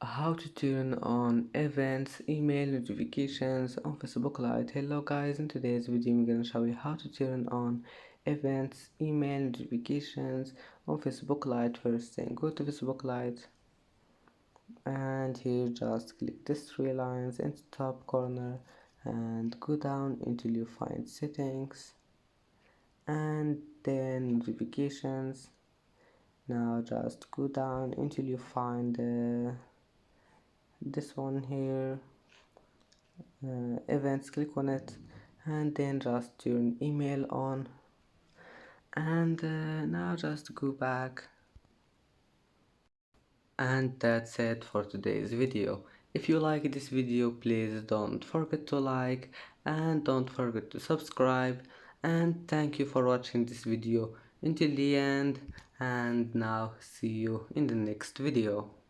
How to turn on events, email notifications on Facebook Lite. Hello guys, in today's video I'm gonna show you how to turn on events, email notifications on Facebook Lite. First thing, go to Facebook Lite and here just click these three lines in the top corner and go down until you find settings and then notifications. Now just go down until you find this one here, events. Click on it and then just turn email on, and now just go back, and that's it for today's video. If you like this video, please don't forget to like and don't forget to subscribe, and thank you for watching this video until the end, and now see you in the next video.